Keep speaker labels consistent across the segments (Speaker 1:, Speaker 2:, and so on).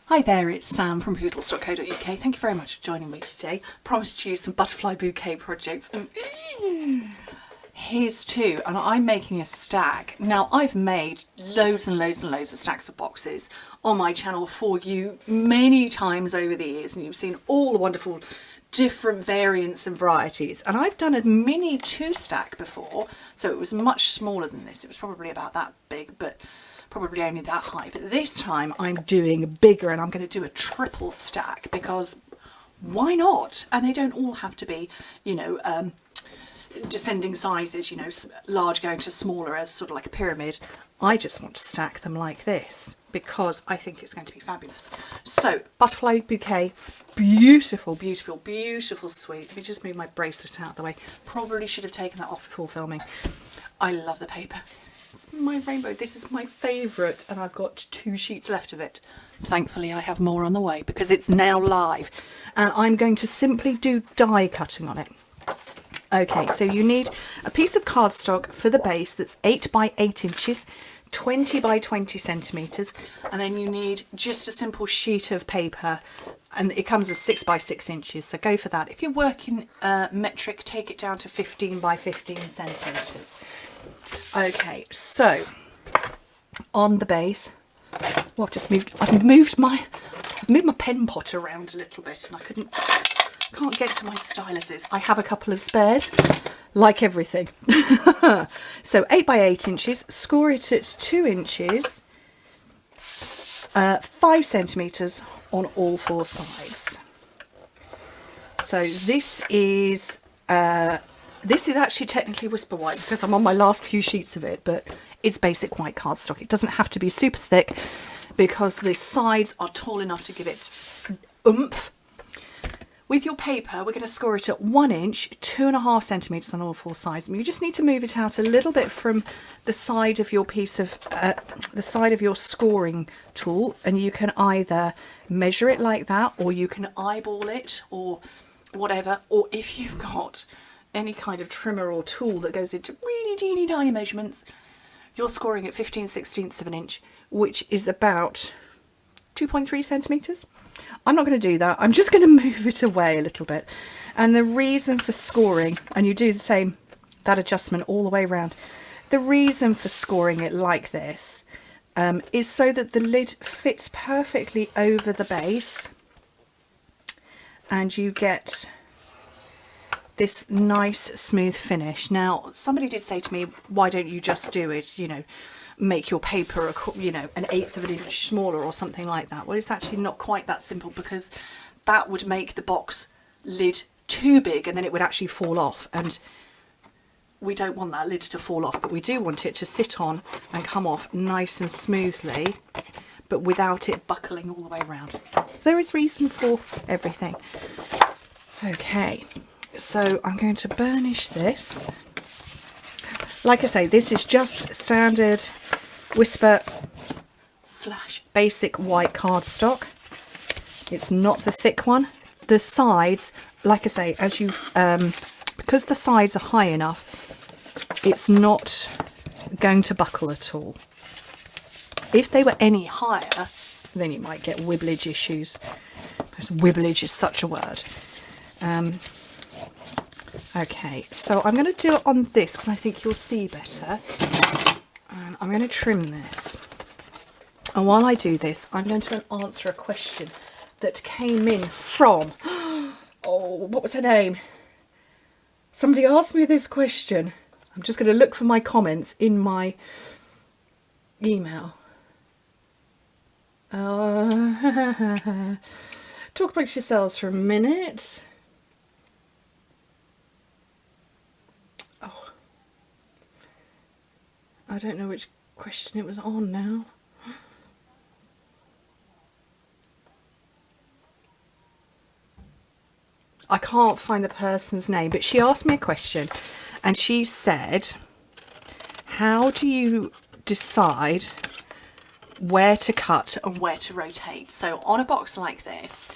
Speaker 1: Hi there, it's Sam from Pootles.co.uk. Thank you very much for joining me today. Promised you some butterfly bouquet projects, and here's two, and I'm making a stack. Now, I've made loads and loads and loads of stacks of boxes on my channel for you many times over the years, and you've seen all the wonderful different variants and varieties. And I've done a mini 2-stack before, so it was much smaller than this. It was probably about that big, but probably only that high. But this time I'm doing bigger, and I'm going to do a triple stack because why not? And they don't all have to be, you know, descending sizes, you know, large going to smaller as sort of like a pyramid. I just want to stack them like this because I think it's going to be fabulous. So, butterfly bouquet, beautiful, beautiful, beautiful sweet. Let me just move my bracelet out of the way. Probably should have taken that off before filming. I love the paper. It's my rainbow. This is my favourite, and I've got 2 sheets left of it. Thankfully, I have more on the way because it's now live, and I'm going to simply do die cutting on it. Okay, so you need a piece of cardstock for the base that's 8 by 8 inches, 20 by 20 centimetres, and then you need just a simple sheet of paper, and it comes as 6 by 6 inches, so go for that. If you're working metric, take it down to 15 by 15 centimetres. Okay, so on the base, well, I've moved my pen pot around a little bit, and I can't get to my styluses. I have a couple of spares, like everything. So 8 by 8 inches, score it at 2 inches, 5 centimetres on all 4 sides. So this is actually technically Whisper White because I'm on my last few sheets of it, but it's basic white cardstock. It doesn't have to be super thick because the sides are tall enough to give it oomph. With your paper, we're going to score it at 1 inch, 2.5 centimetres on all 4 sides. And you just need to move it out a little bit from the side of your piece of, the side of your scoring tool. And you can either measure it like that, or you can eyeball it, or whatever. Or if you've got any kind of trimmer or tool that goes into really teeny tiny measurements, you're scoring at 15/16 of an inch, which is about 2.3 centimetres. I'm not going to do that. I'm just going to move it away a little bit. And the reason for scoring, and you do the same, that adjustment all the way around. The reason for scoring it like this is so that the lid fits perfectly over the base, and you get this nice smooth finish. Now, somebody did say to me, why don't you just do it, you know, make your paper, you know, 1/8 of an inch smaller or something like that. Well, it's actually not quite that simple because that would make the box lid too big and then it would actually fall off, and we don't want that lid to fall off, but we do want it to sit on and come off nice and smoothly, but without it buckling all the way around. There is reason for everything. Okay, so I'm going to burnish this. Like I say, this is just standard Whisper / basic white cardstock. It's not the thick one. The sides, like I say, as you because the sides are high enough, it's not going to buckle at all. If they were any higher, then you might get wibblage issues, because wibblage is such a word. Okay, so I'm going to do it on this because I think you'll see better. And I'm going to trim this. And while I do this, I'm going to answer a question that came in from, oh, what was her name? Somebody asked me this question. I'm just going to look for my comments in my email. Talk amongst yourselves for a minute. I don't know which question it was on now. I can't find the person's name, but she asked me a question, and she said, how do you decide where to cut and where to rotate? So on a box like this,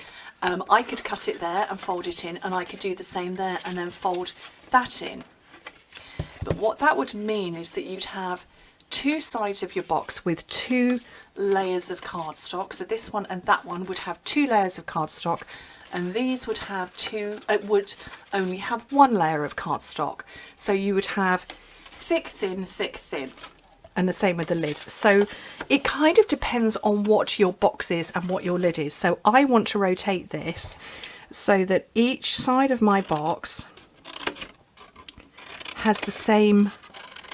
Speaker 1: I could cut it there and fold it in, and I could do the same there and then fold that in. But what that would mean is that you'd have two sides of your box with 2 layers of cardstock. So this one and that one would have 2 layers of cardstock, and these would have would only have 1 layer of cardstock. So you would have thick, thin, thick, thin. And the same with the lid. So it kind of depends on what your box is and what your lid is. So I want to rotate this so that each side of my box has the same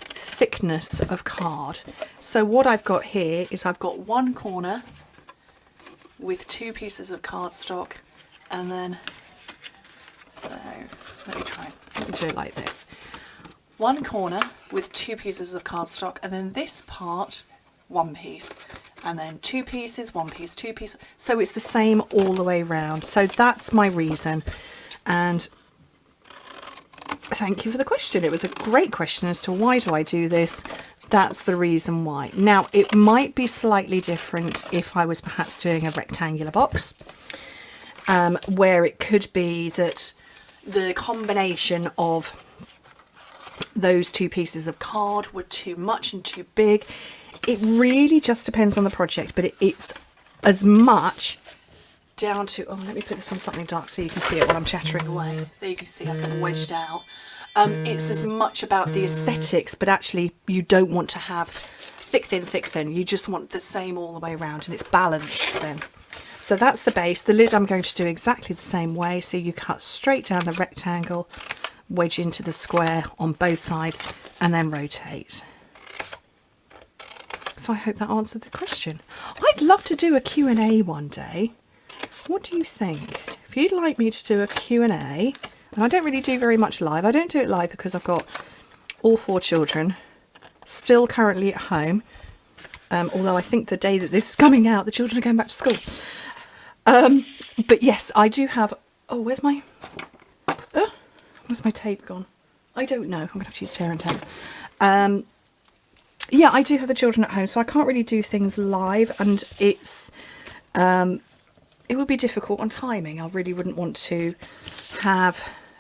Speaker 1: thickness of card. So what I've got here is I've got one corner with 2 pieces of cardstock, and then, so let me try and do it like this. One corner with 2 pieces of cardstock, and then this part 1 piece, and then 2 pieces, 1 piece, 2 pieces. So it's the same all the way round. So that's my reason. And thank you for the question. It was a great question as to why do I do this. That's the reason why. Now, it might be slightly different if I was perhaps doing a rectangular box, where it could be that the combination of those 2 pieces of card were too much and too big. It really just depends on the project, but it's as much down to, oh, let me put this on something dark so you can see it while I'm chattering away. There you can see I've got it wedged out. It's as much about the aesthetics, but actually you don't want to have thick, thin, thick, thin. You just want the same all the way around, and it's balanced then. So that's the base. The lid I'm going to do exactly the same way. So you cut straight down the rectangle, wedge into the square on both sides, and then rotate. So I hope that answered the question. I'd love to do a Q&A one day. What do you think? If you'd like me to do a Q&A, and I don't really do very much live. I don't do it live because I've got all 4 children still currently at home. Although I think the day that this is coming out, the children are going back to school. But yes, I do have... Oh, where's my tape gone? I don't know. I'm going to have to use tear and tape. Yeah, I do have the children at home, so I can't really do things live, and it's... it would be difficult on timing. I really wouldn't want to have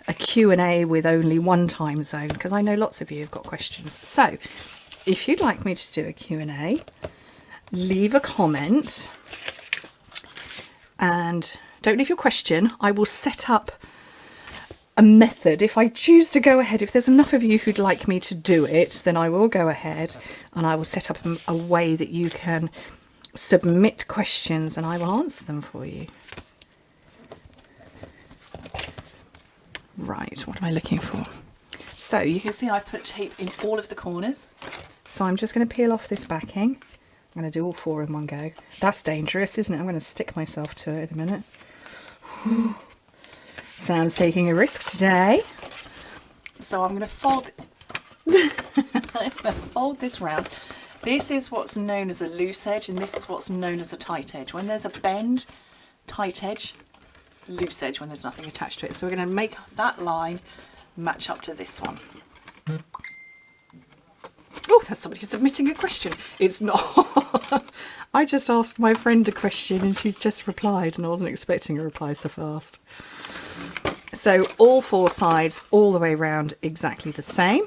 Speaker 1: a Q&A with only one time zone, because I know lots of you have got questions. So if you'd like me to do a Q&A, leave a comment and don't leave your question. I will set up a method. If I choose to go ahead, if there's enough of you who'd like me to do it, then I will go ahead and I will set up a way that you can submit questions and I will answer them for you. Right, what am I looking for? So you can see I've put tape in all of the corners. So I'm just going to peel off this backing. I'm going to do all 4 in one go. That's dangerous, isn't it? I'm going to stick myself to it in a minute. Sam's taking a risk today. So I'm going to fold fold this round. This is what's known as a loose edge, and this is what's known as a tight edge. When there's a bend, tight edge, loose edge when there's nothing attached to it. So we're going to make that line match up to this one. Oh, that's somebody submitting a question. It's not. I just asked my friend a question and she's just replied, and I wasn't expecting a reply so fast. So all 4 sides all the way around exactly the same.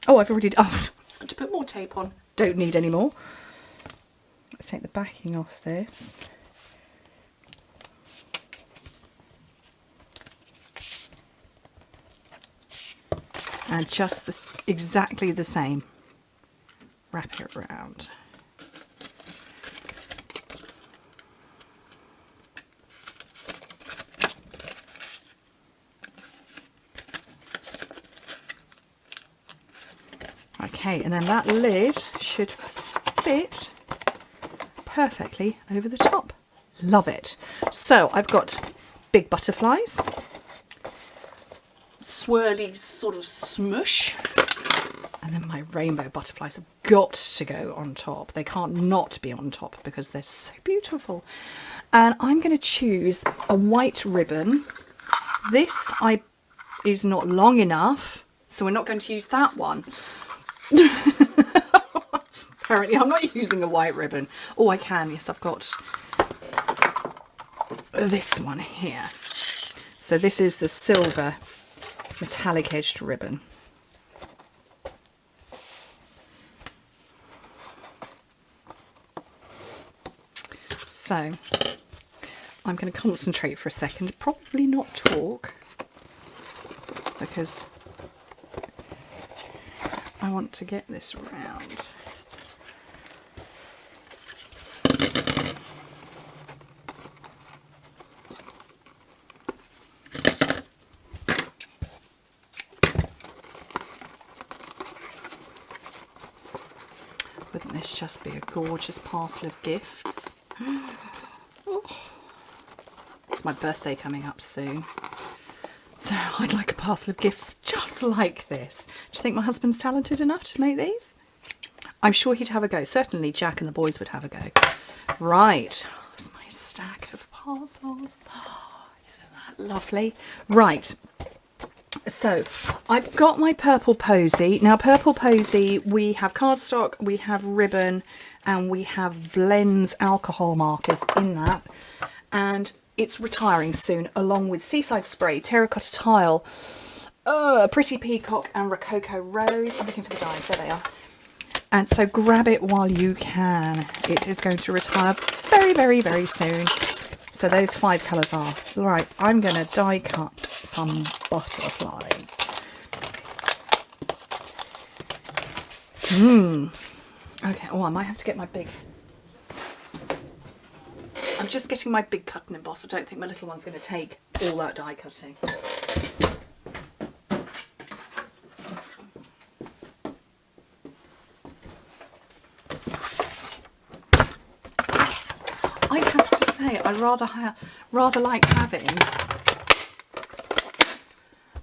Speaker 1: Oh, I've already... Oh, I've got to put more tape on. Don't need any more. Let's take the backing off this. And just exactly the same. Wrap it around. Okay, and then that lid should fit perfectly over the top. Love it. So I've got big butterflies, swirly sort of smush, and then my rainbow butterflies have got to go on top. They can't not be on top because they're so beautiful. And I'm going to choose a white ribbon. This is not long enough, so we're not going to use that one. Apparently I'm not using a white ribbon. Oh, I can. Yes, I've got this one here. So this is the silver metallic edged ribbon. So I'm going to concentrate for a second, probably not talk, because I want to get this round. Wouldn't this just be a gorgeous parcel of gifts? Oh. It's my birthday coming up soon, so I'd like a parcel of gifts just like this. Do you think my husband's talented enough to make these? I'm sure he'd have a go. Certainly Jack and the boys would have a go. Right, there's my stack of parcels. Oh, isn't that lovely? Right. So I've got my purple posy. Now purple posy, we have cardstock, we have ribbon, and we have Blends alcohol markers in that. And it's retiring soon, along with Seaside Spray, Terracotta Tile, Pretty Peacock, and Rococo Rose. I'm looking for the dies, there they are. And so grab it while you can. It is going to retire very, very, very soon. So those 5 colours are. Right, I'm going to die cut some butterflies. Okay, oh, I might have to get my big... I'm just getting my big cut and emboss. I don't think my little one's going to take all that die cutting. I have to say, I rather like having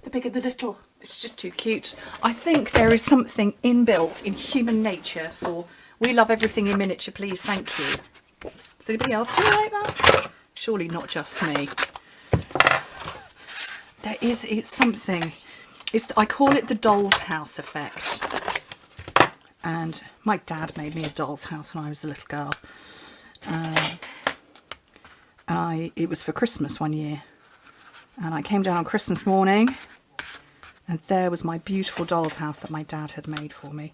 Speaker 1: the big and the little. It's just too cute. I think there is something inbuilt in human nature for we love everything in miniature, please, thank you. Does anybody else feel like that? Surely not just me. It's something. I call it the doll's house effect. And my dad made me a doll's house when I was a little girl. It was for Christmas one year. And I came down on Christmas morning and there was my beautiful doll's house that my dad had made for me.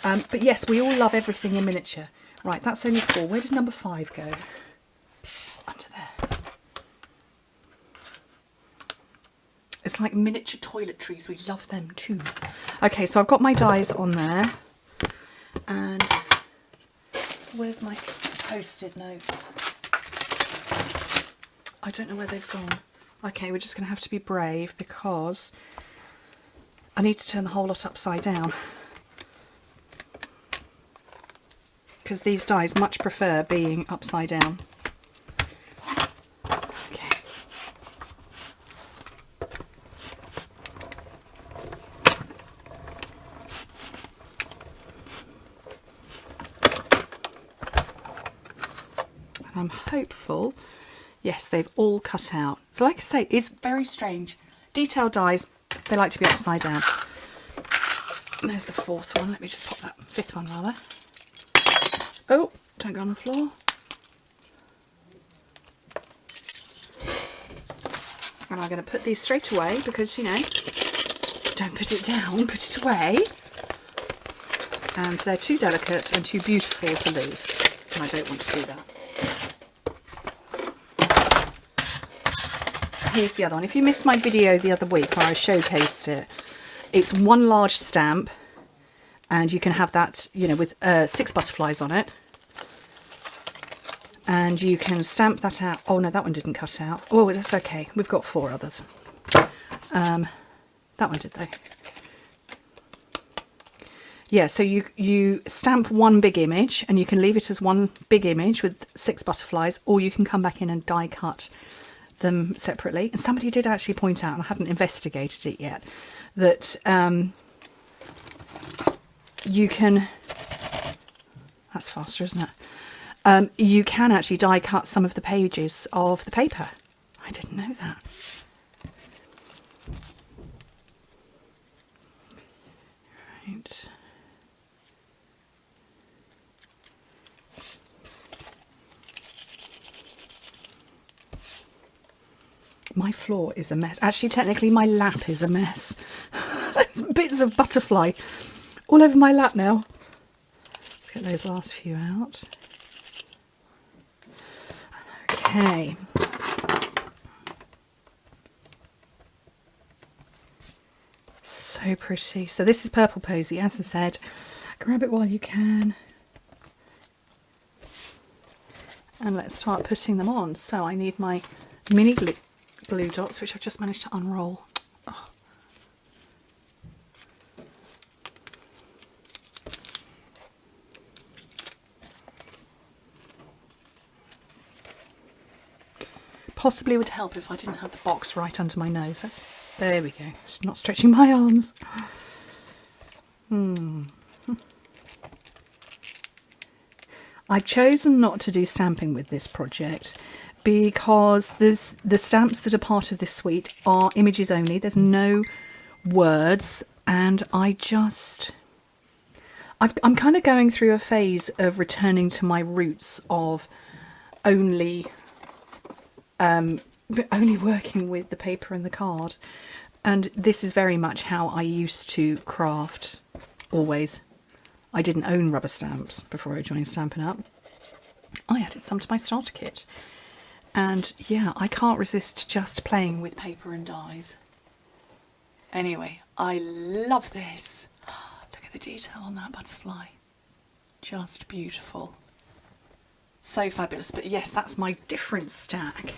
Speaker 1: But yes, we all love everything in miniature. Right, that's only 4. Where did number 5 go? Under there. It's like miniature toiletries. We love them too. Okay, so I've got my dies on there. And where's my post-it notes? I don't know where they've gone. Okay, we're just going to have to be brave because I need to turn the whole lot upside down. Because these dies much prefer being upside down. Okay. And I'm hopeful, yes, they've all cut out. So like I say, it's very strange. Detailed dies, they like to be upside down. And there's the 4th one. Let me just pop that, 5th one rather. Oh, don't go on the floor. And I'm going to put these straight away because, you know, don't put it down, put it away. And they're too delicate and too beautiful to lose. And I don't want to do that. Here's the other one. If you missed my video the other week where I showcased it, it's one large stamp and you can have that, you know, with 6 butterflies on it. And you can stamp that out. Oh no, that one didn't cut out. Oh, that's okay. We've got 4 others. That one did though. Yeah, so you stamp one big image and you can leave it as one big image with 6 butterflies, or you can come back in and die cut them separately. And somebody did actually point out, and I hadn't investigated it yet, that you can, that's faster, isn't it? You can actually die cut some of the pages of the paper. I didn't know that. Right. My floor is a mess. Actually, technically my lap is a mess. There's bits of butterfly all over my lap now. Let's get those last few out. Okay. So pretty. So this is Purple Posy, as I said. Grab it while you can. And let's start putting them on. So I need my mini glue dots, which I've just managed to unroll. Oh. Possibly would help if I didn't have the box right under my nose. There we go. It's not stretching my arms. I've chosen not to do stamping with this project because the stamps that are part of this suite are images only. There's no words, and I'm kind of going through a phase of returning to my roots of only working with the paper and the card, and this is very much how I used to craft always. I didn't own rubber stamps before I joined Stampin' Up. I added some to my starter kit, and yeah, I can't resist just playing with paper and dies. Anyway, I love this. Look at the detail on that butterfly, just beautiful. So fabulous. But yes, that's my different stack.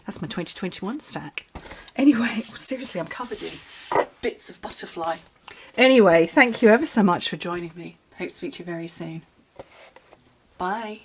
Speaker 1: That's my 2021 stack. Anyway, seriously, I'm covered in bits of butterfly. Anyway, thank you ever so much for joining me. Hope to speak to you very soon. Bye.